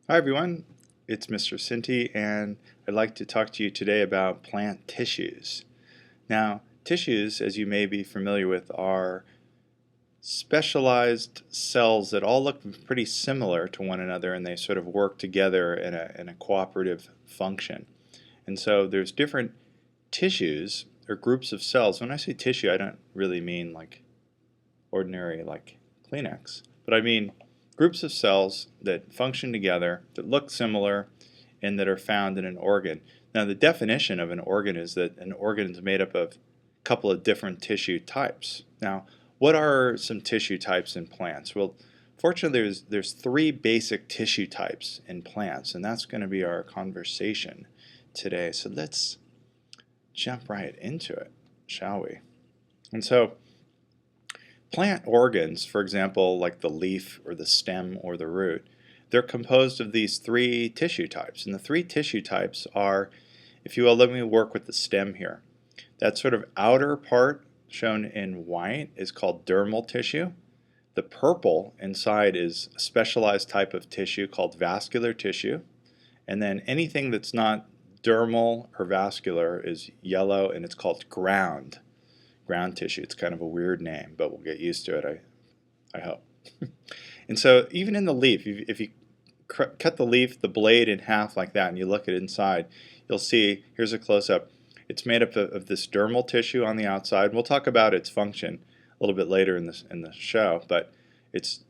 Hi everyone, it's Mr. Sinti and I'd like to talk to you today about plant tissues. Now, tissues, as you may be familiar with, are specialized cells that all look pretty similar to one another and they sort of work together in a cooperative function. And so there's different tissues or groups of cells. When I say tissue, I don't really mean like ordinary like Kleenex, but I mean groups of cells that function together, that look similar, and that are found in an organ. Now the definition of an organ is that an organ is made up of a couple of different tissue types. Now what are some tissue types in plants? Well, fortunately there's three basic tissue types in plants, and that's going to be our conversation today. So let's jump right into it, shall we? And so plant organs, for example, like the leaf or the stem or the root, they're composed of these three tissue types. And the three tissue types are, if you will, let me work with the stem here. That sort of outer part shown in white is called dermal tissue. The purple inside is a specialized type of tissue called vascular tissue. And then anything that's not dermal or vascular is yellow, and it's called ground tissue. It's kind of a weird name, but we'll get used to it, I hope. And so even in the leaf, if you cut the leaf, the blade in half like that, and you look at it inside, you'll see, here's a close-up, it's made up of this dermal tissue on the outside. We'll talk about its function a little bit later in the show, but it's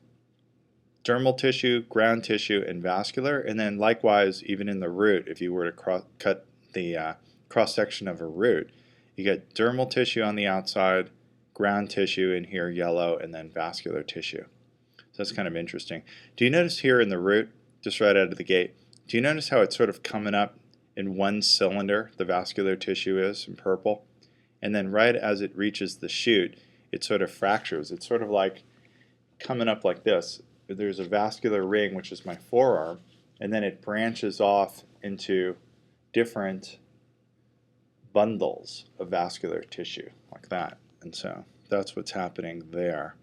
dermal tissue, ground tissue, and vascular. And then likewise, even in the root, if you were to cut the cross-section of a root, you get dermal tissue on the outside, ground tissue in here, yellow, and then vascular tissue. So that's kind of interesting. Do you notice here in the root, just right out of the gate, do you notice how it's sort of coming up in one cylinder, the vascular tissue is, in purple? And then right as it reaches the shoot, it sort of fractures. It's sort of like coming up like this. There's a vascular ring, which is my forearm, and then it branches off into different bundles of vascular tissue like that. And so that's what's happening there.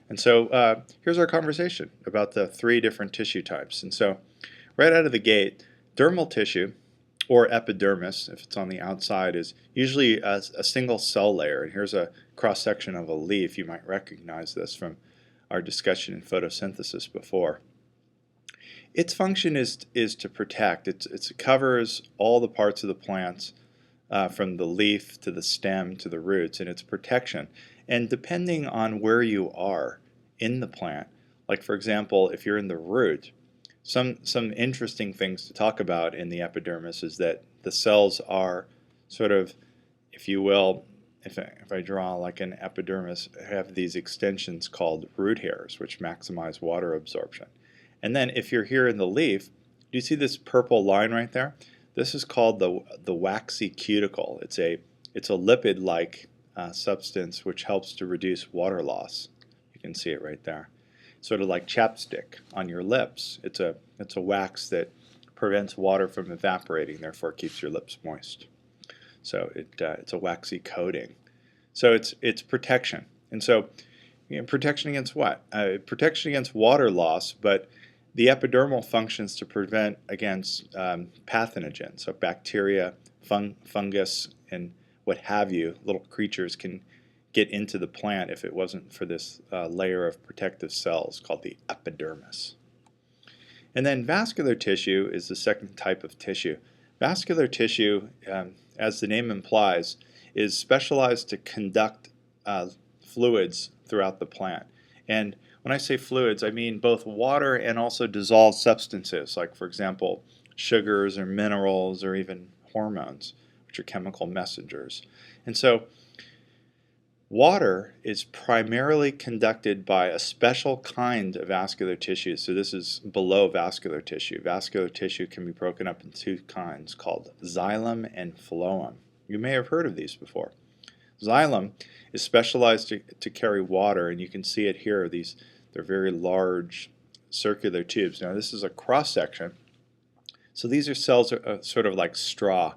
And so here's our conversation about the three different tissue types. And so right out of the gate, dermal tissue, or epidermis, if it's on the outside, is usually a single cell layer. And here's a cross-section of a leaf. You might recognize this from our discussion in photosynthesis before. Its function is to protect. It covers all the parts of the plants, from the leaf to the stem to the roots, and its protection. And depending on where you are in the plant, like for example, if you're in the root, some interesting things to talk about in the epidermis is that the cells are sort of, if you will, if I draw like an epidermis, have these extensions called root hairs, which maximize water absorption. And then if you're here in the leaf, do you see this purple line right there? This is called the waxy cuticle. It's a lipid-like substance which helps to reduce water loss. You can see it right there. Sort of like chapstick on your lips. It's a wax that prevents water from evaporating, therefore keeps your lips moist. So it's a waxy coating. So it's protection. And so protection against what? Protection against water loss, but the epidermal functions to prevent against pathogens, so bacteria, fungus, and what have you. Little creatures can get into the plant if it wasn't for this layer of protective cells called the epidermis. And then vascular tissue is the second type of tissue. Vascular tissue, as the name implies, is specialized to conduct fluids throughout the plant. And when I say fluids, I mean both water and also dissolved substances, like for example, sugars or minerals or even hormones, which are chemical messengers. And so water is primarily conducted by a special kind of vascular tissue. So this is below vascular tissue. Vascular tissue can be broken up into two kinds called xylem and phloem. You may have heard of these before. Xylem is specialized to carry water, and you can see it here. They're very large circular tubes. Now this is a cross-section. So these are cells sort of like straws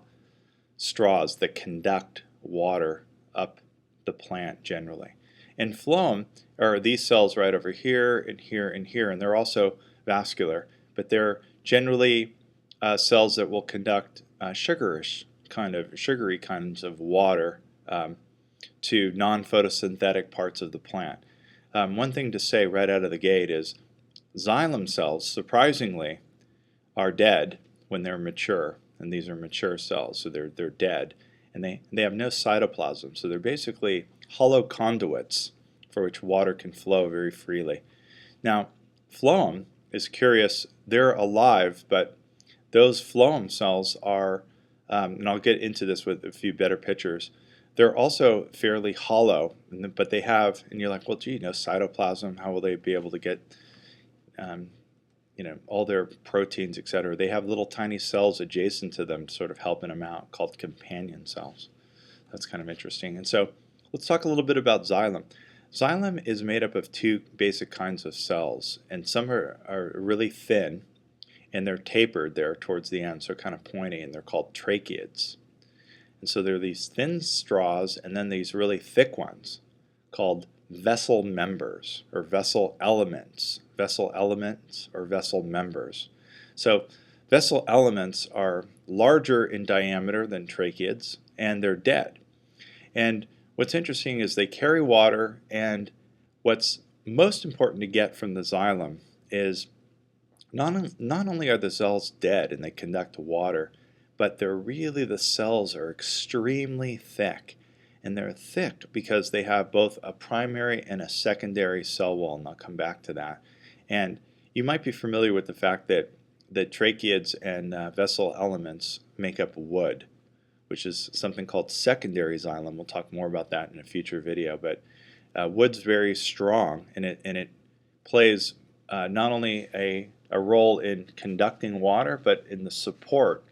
that conduct water up the plant generally. And phloem are these cells right over here and here and here, and they're also vascular, but they're generally cells that will conduct sugary kinds of water to non-photosynthetic parts of the plant. One thing to say right out of the gate is xylem cells, surprisingly, are dead when they're mature, and these are mature cells, so they're dead, and they have no cytoplasm, so they're basically hollow conduits for which water can flow very freely. Now, phloem is curious. They're alive, but those phloem cells are, and I'll get into this with a few better pictures, they're also fairly hollow, but they have, and you're like, well, gee, no cytoplasm, how will they be able to get all their proteins, etc. They have little tiny cells adjacent to them sort of helping them out called companion cells. That's kind of interesting. And so let's talk a little bit about xylem. Xylem is made up of two basic kinds of cells, and some are really thin, and they're tapered there towards the end, so kind of pointy, and they're called tracheids. And so there are these thin straws and then these really thick ones called vessel members or vessel elements or vessel members. So vessel elements are larger in diameter than tracheids, and they're dead. And what's interesting is they carry water, and what's most important to get from the xylem is not only are the cells dead and they conduct water, but the cells are extremely thick. And they're thick because they have both a primary and a secondary cell wall, and I'll come back to that. And you might be familiar with the fact that tracheids and vessel elements make up wood, which is something called secondary xylem. We'll talk more about that in a future video. But wood's very strong, and it plays not only a role in conducting water, but in the support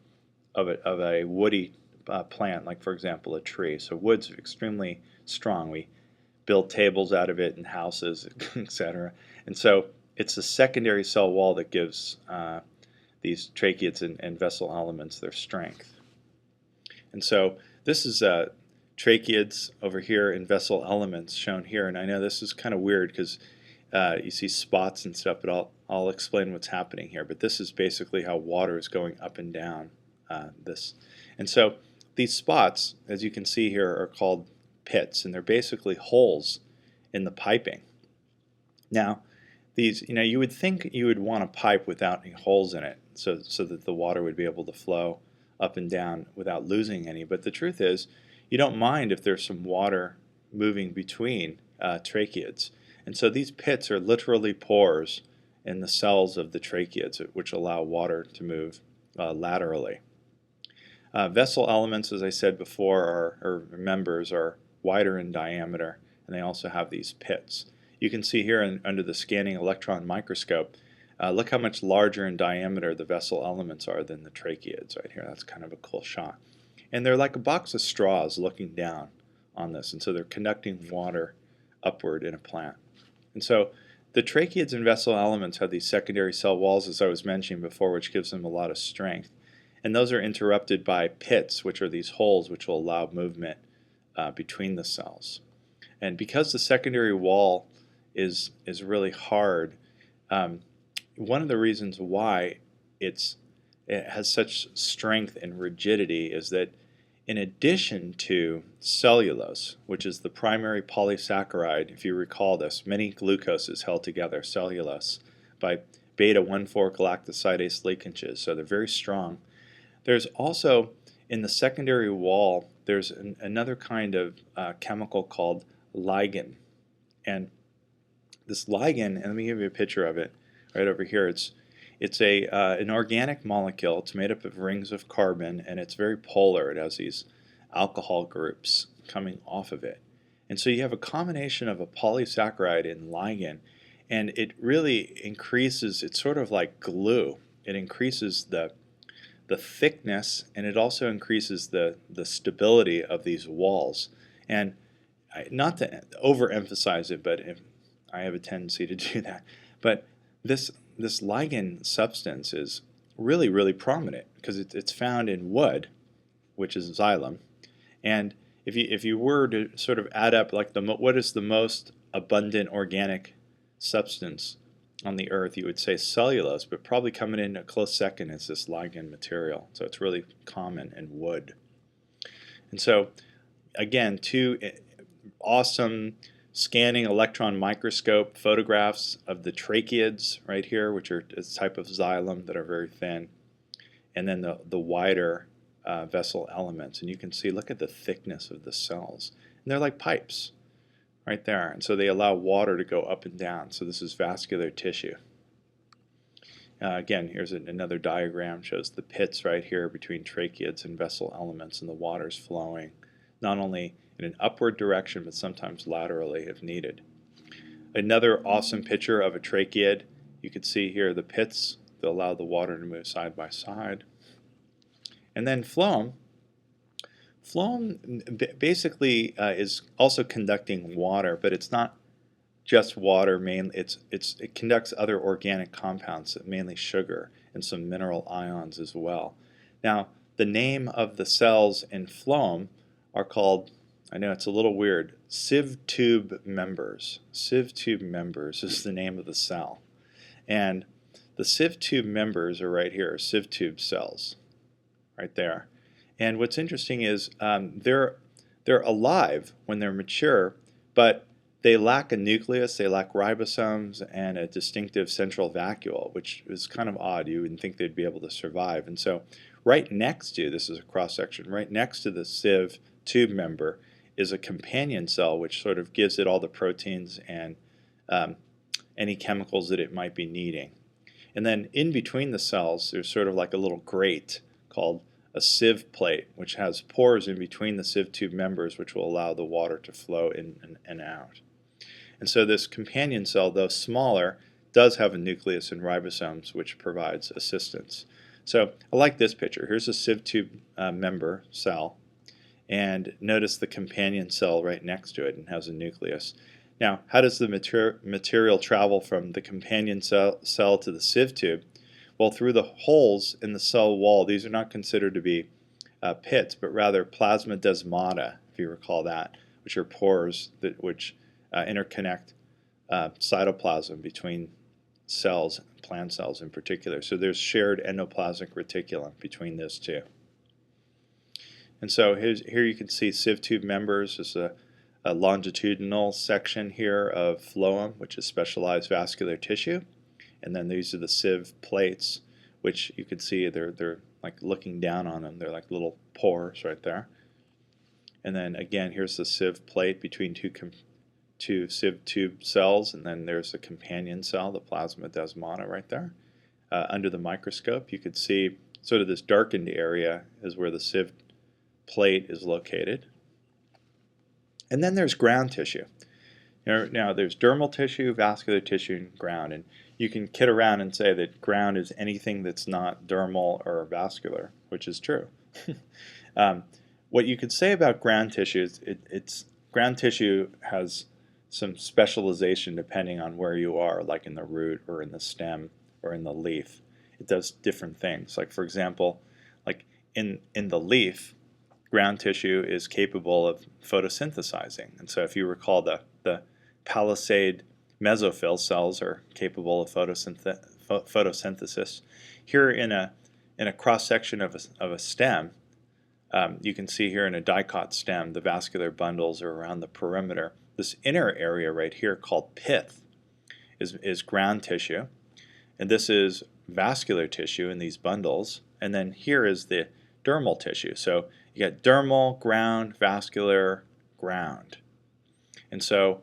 of a woody plant, like for example a tree. So wood's extremely strong. We build tables out of it and houses, etc. And so it's the secondary cell wall that gives these tracheids and vessel elements their strength. And so this is tracheids over here and vessel elements shown here. And I know this is kind of weird because you see spots and stuff, but I'll explain what's happening here. But this is basically how water is going up and down this. And so these spots, as you can see here, are called pits, and they're basically holes in the piping. Now, these, you would think you would want a pipe without any holes in it, so that the water would be able to flow up and down without losing any. But the truth is, you don't mind if there's some water moving between tracheids. And so these pits are literally pores in the cells of the tracheids, which allow water to move laterally. Vessel elements, as I said before, or members, are wider in diameter, and they also have these pits. You can see here under the scanning electron microscope, look how much larger in diameter the vessel elements are than the tracheids right here. That's kind of a cool shot. And they're like a box of straws looking down on this, and so they're conducting water upward in a plant. And so the tracheids and vessel elements have these secondary cell walls, as I was mentioning before, which gives them a lot of strength. And those are interrupted by pits, which are these holes which will allow movement between the cells. And because the secondary wall is really hard, one of the reasons why it has such strength and rigidity is that in addition to cellulose, which is the primary polysaccharide, if you recall this, many glucoses held together, cellulose, by beta-1,4-galactosidase linkages, so they're very strong. There's also, in the secondary wall, there's another kind of chemical called lignin. And this lignin, and let me give you a picture of it right over here. It's an organic molecule. It's made up of rings of carbon, and it's very polar. It has these alcohol groups coming off of it. And so you have a combination of a polysaccharide and lignin, and it really increases, it's sort of like glue. It increases the thickness, and it also increases the stability of these walls. And not to overemphasize it, but I have a tendency to do that. But this lignin substance is really, really prominent because it's found in wood, which is xylem. And if you were to sort of add up like what is the most abundant organic substance on the earth, you would say cellulose, but probably coming in a close second is this lignin material. So it's really common in wood. And so, again, two awesome scanning electron microscope photographs of the tracheids right here, which are a type of xylem that are very thin, and then the wider vessel elements. And you can see, look at the thickness of the cells. And they're like pipes right there. And so they allow water to go up and down. So this is vascular tissue. Again, here's another diagram, shows the pits right here between tracheids and vessel elements, and the water's flowing not only in an upward direction but sometimes laterally if needed. Another awesome picture of a tracheid. You can see here the pits that allow the water to move side by side. And then phloem. Phloem basically is also conducting water, but it's not just water mainly. It conducts other organic compounds, mainly sugar and some mineral ions as well. Now, the name of the cells in phloem are called, I know it's a little weird, sieve-tube members. Sieve-tube members is the name of the cell. And the sieve-tube members are right here, sieve-tube cells, right there. And what's interesting is they're alive when they're mature, but they lack a nucleus, they lack ribosomes, and a distinctive central vacuole, which is kind of odd. You wouldn't think they'd be able to survive. And so right next to, this is a cross-section, right next to the sieve tube member is a companion cell, which sort of gives it all the proteins and any chemicals that it might be needing. And then in between the cells, there's sort of like a little grate called a sieve plate, which has pores in between the sieve tube members, which will allow the water to flow in and out. And so this companion cell, though smaller, does have a nucleus and ribosomes, which provides assistance. So I like this picture. Here's a sieve tube member cell, and notice the companion cell right next to it and has a nucleus. Now, how does the material travel from the companion cell to the sieve tube? Well, through the holes in the cell wall. These are not considered to be pits, but rather plasmodesmata, if you recall that, which are pores which interconnect cytoplasm between cells, plant cells in particular. So there's shared endoplasmic reticulum between those two. And so here you can see sieve tube members. There's a longitudinal section here of phloem, which is specialized vascular tissue. And then these are the sieve plates, which you can see they're like looking down on them. They're like little pores right there. And then again, here's the sieve plate between two sieve tube cells, and then there's a companion cell, the plasmodesmata right there. Under the microscope, you could see sort of this darkened area is where the sieve plate is located. And then there's ground tissue. Now there's dermal tissue, vascular tissue, and ground. And you can kid around and say that ground is anything that's not dermal or vascular, which is true. What you could say about ground tissue is ground tissue has some specialization depending on where you are, like in the root or in the stem or in the leaf. It does different things. Like, for example, like in the leaf, ground tissue is capable of photosynthesizing. And so if you recall, the palisade mesophyll cells are capable of photosynthesis. Here in a cross-section of a stem, you can see here in a dicot stem, the vascular bundles are around the perimeter. This inner area right here called pith is ground tissue, and this is vascular tissue in these bundles. And then here is the dermal tissue. So you got dermal, ground, vascular, ground. And so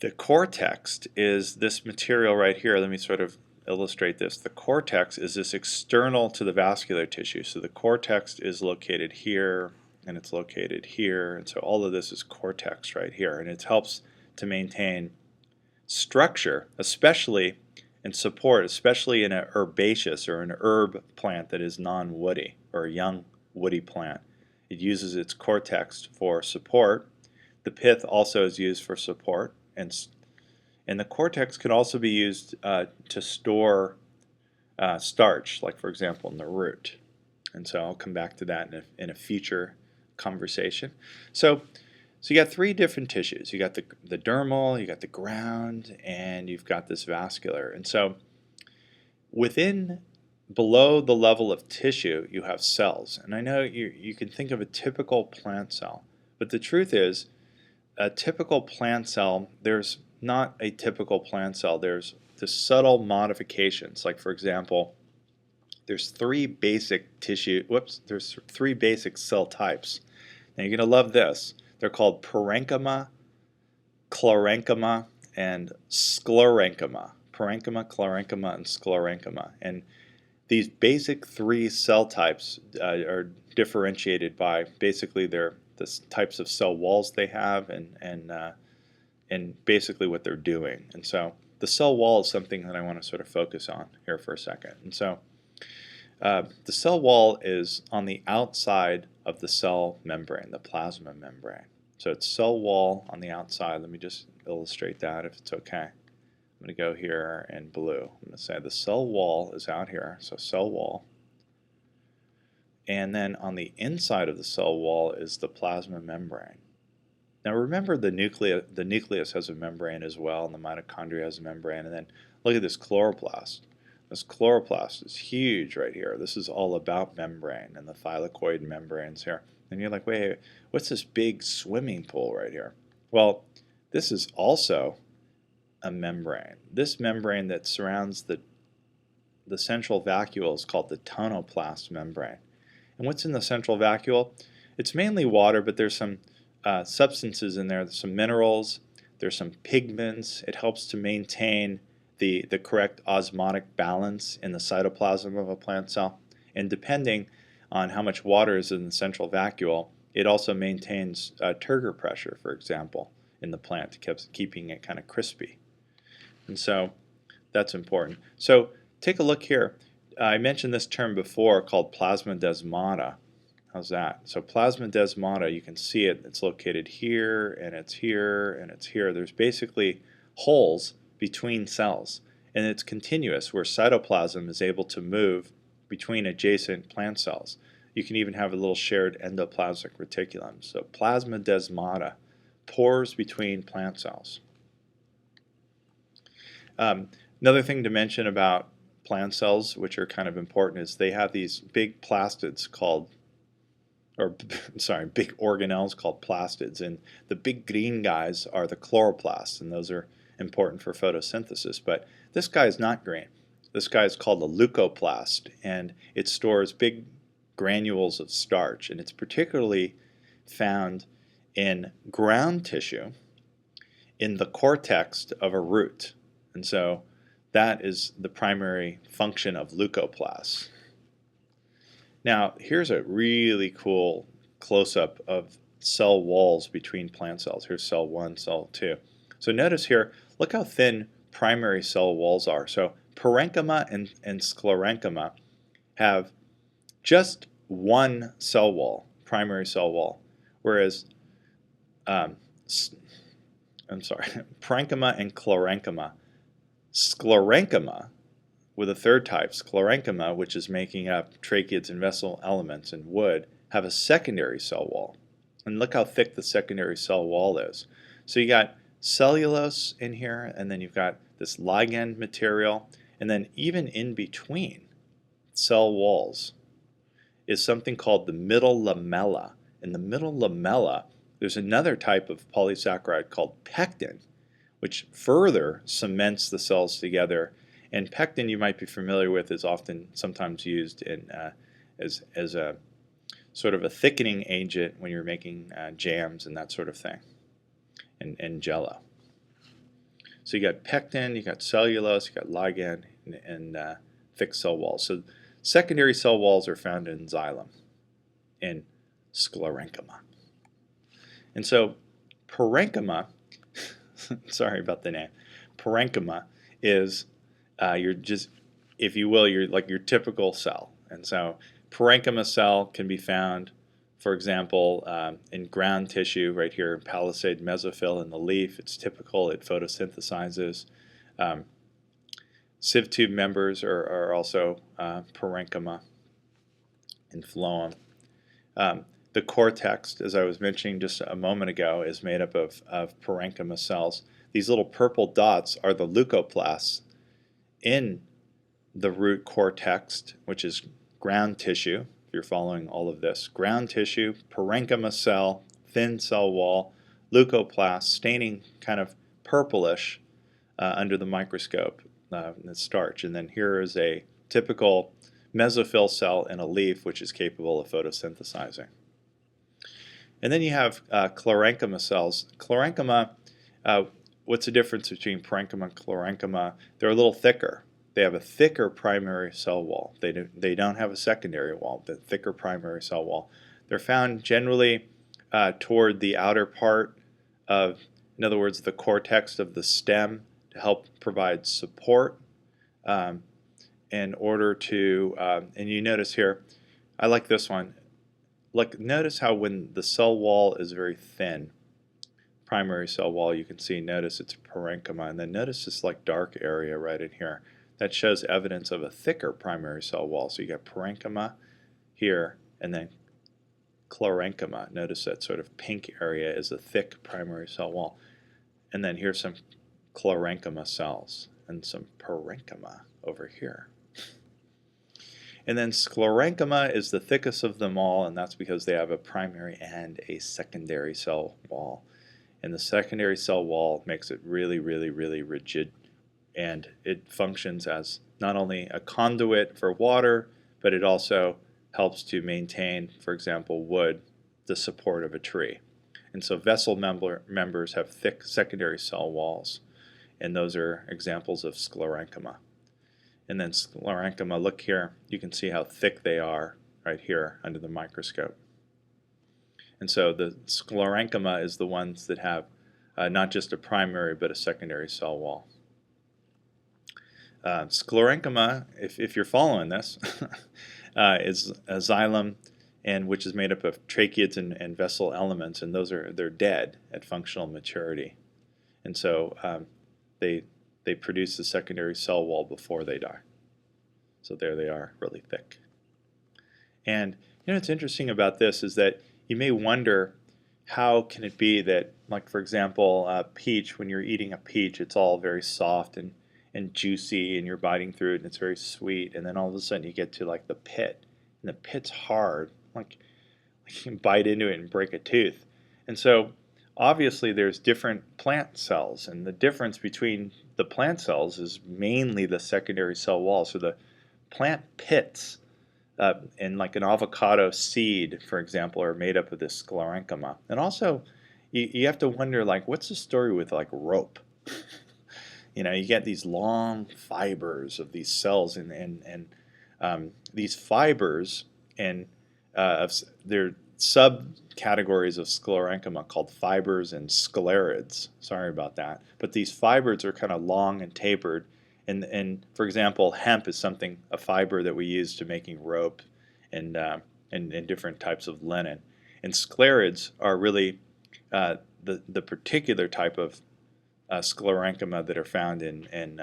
the cortex is this material right here. Let me sort of illustrate this. The cortex is this external to the vascular tissue. So the cortex is located here, and it's located here. And so all of this is cortex right here. And it helps to maintain structure, especially and support, especially in an herbaceous or an herb plant that is non-woody or a young woody plant. It uses its cortex for support. The pith also is used for support, and the cortex can also be used to store starch, like for example in the root. And so I'll come back to that in a future conversation. So So you got three different tissues. You got the dermal, you got the ground, and you've got this vascular. And so below the level of tissue, you have cells. And I know you can think of a typical plant cell, but the truth is, a typical plant cell, there's not a typical plant cell. There's the subtle modifications. Like, for example, there's three basic cell types. Now you're going to love this. They're called parenchyma, chloroplasts, and sclerenchyma. Parenchyma, chloroplasts, and sclerenchyma. And these basic three cell types are differentiated by basically the types of cell walls they have and basically what they're doing. And so the cell wall is something that I want to sort of focus on here for a second. And so the cell wall is on the outside of the cell membrane, the plasma membrane. So it's cell wall on the outside. Let me just illustrate that if it's okay. I'm going to go here in blue. I'm going to say the cell wall is out here, so cell wall. And then on the inside of the cell wall is the plasma membrane. Now remember the nucleus has a membrane as well, and the mitochondria has a membrane. And then look at this chloroplast. This chloroplast is huge right here. This is all about membrane and the thylakoid membranes here. And you're like, wait, what's this big swimming pool right here? Well, this is also a membrane. This membrane that surrounds the central vacuole is called the tonoplast membrane. And what's in the central vacuole? It's mainly water, but there's some substances in there. There's some minerals, there's some pigments. It helps to maintain the correct osmotic balance in the cytoplasm of a plant cell. And depending on how much water is in the central vacuole, it also maintains turgor pressure, for example, in the plant, keeping it kind of crispy. And so that's important. So take a look here. I mentioned this term before called plasmodesmata. How's that? So plasmodesmata, you can see it. It's located here, and it's here, and it's here. There's basically holes between cells, and it's continuous where cytoplasm is able to move between adjacent plant cells. You can even have a little shared endoplasmic reticulum. So plasmodesmata, pores between plant cells. Another thing to mention about plant cells, which are kind of important, is they have these big plastids called, big organelles called plastids, and the big green guys are the chloroplasts, and those are important for photosynthesis. But this guy is not green. This guy is called a leucoplast, and it stores big granules of starch, and it's particularly found in ground tissue in the cortex of a root. And so that is the primary function of leucoplasts. Now, here's a really cool close-up of cell walls between plant cells. Here's cell 1, cell 2. So notice here, look how thin primary cell walls are. So parenchyma and sclerenchyma have just one cell wall, primary cell wall, whereas parenchyma and chloronchyma. Sclerenchyma, with a third type, sclerenchyma, which is making up tracheids and vessel elements and wood, have a secondary cell wall. And look how thick the secondary cell wall is. So you got cellulose in here, and then you've got this lignin material, and then even in between cell walls is something called the middle lamella. In the middle lamella, there's another type of polysaccharide called pectin, which further cements the cells together. And pectin, you might be familiar with, is sometimes used as a sort of a thickening agent when you're making jams and that sort of thing, and jello. So you got pectin, you got cellulose, you got lignin, and thick cell walls. So secondary cell walls are found in xylem, in sclerenchyma. And so parenchyma, sorry about the name, parenchyma is if you will, you're like your typical cell. And so parenchyma cell can be found, for example, in ground tissue right here, palisade mesophyll in the leaf. It's typical, it photosynthesizes. Sieve-tube members are also parenchyma in phloem. The cortex, as I was mentioning just a moment ago, is made up of parenchyma cells. These little purple dots are the leucoplasts in the root cortex, which is ground tissue, if you're following all of this. Ground tissue, parenchyma cell, thin cell wall, leucoplast, staining kind of purplish under the microscope, the starch. And then here is a typical mesophyll cell in a leaf, which is capable of photosynthesizing. And then you have chloroplasts cells. Chloroplasts, what's the difference between parenchyma and chloroplasts? They're a little thicker. They have a thicker primary cell wall. They don't have a secondary wall, but thicker primary cell wall. They're found generally toward the outer part of, in other words, the cortex of the stem to help provide support in order to, and you notice here, I like this one. Look, notice how when the cell wall is very thin, primary cell wall, you can see, notice it's parenchyma, and then notice this like dark area right in here. That shows evidence of a thicker primary cell wall. So you got parenchyma here, and then chloroplasts. Notice that sort of pink area is a thick primary cell wall. And then here's some chloroplasts cells and some parenchyma over here. And then sclerenchyma is the thickest of them all, and that's because they have a primary and a secondary cell wall. And the secondary cell wall makes it really, really, really rigid, and it functions as not only a conduit for water, but it also helps to maintain, for example, wood, the support of a tree. And so vessel members have thick secondary cell walls, and those are examples of sclerenchyma. And then sclerenchyma, look here, you can see how thick they are right here under the microscope. And so the sclerenchyma is the ones that have not just a primary but a secondary cell wall. Sclerenchyma, if you're following this, is a xylem, and which is made up of tracheids and vessel elements, and they're dead at functional maturity, and so they produce the secondary cell wall before they die. So there they are, really thick. And you know what's interesting about this is that you may wonder, how can it be that, like for example, peach, when you're eating a peach, it's all very soft and juicy, and you're biting through it and it's very sweet, and then all of a sudden you get to like the pit, and the pit's hard, like you can bite into it and break a tooth. And so obviously there's different plant cells, and the difference between the plant cells is mainly the secondary cell wall. So the plant pits in like an avocado seed, for example, are made up of this sclerenchyma. And also you have to wonder, like, what's the story with like rope? You know, you get these long fibers of these cells, and these fibers, and they're subcategories of sclerenchyma called fibers and sclerids. Sorry about that. But these fibers are kind of long and tapered, and for example, hemp is a fiber that we use to making rope and different types of linen. And sclerids are really the particular type of sclerenchyma that are found in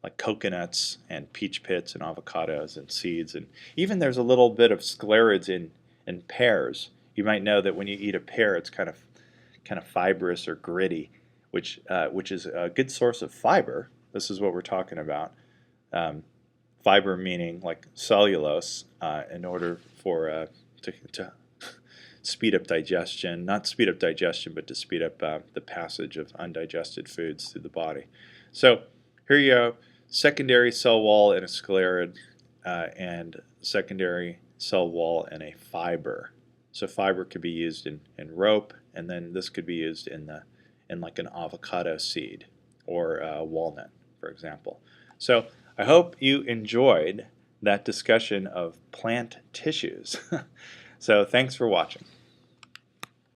like coconuts and peach pits and avocados and seeds, and even there's a little bit of sclerids in pears. You might know that when you eat a pear, it's kind of fibrous or gritty, which is a good source of fiber. This is what we're talking about. Fiber meaning like cellulose, in order for to speed up digestion, not speed up digestion, but to speed up the passage of undigested foods through the body. So here you go, secondary cell wall in a sclerid, and secondary cell wall in a fiber. So fiber could be used in rope, and then this could be used in like an avocado seed or walnut, for example. So I hope you enjoyed that discussion of plant tissues. So thanks for watching.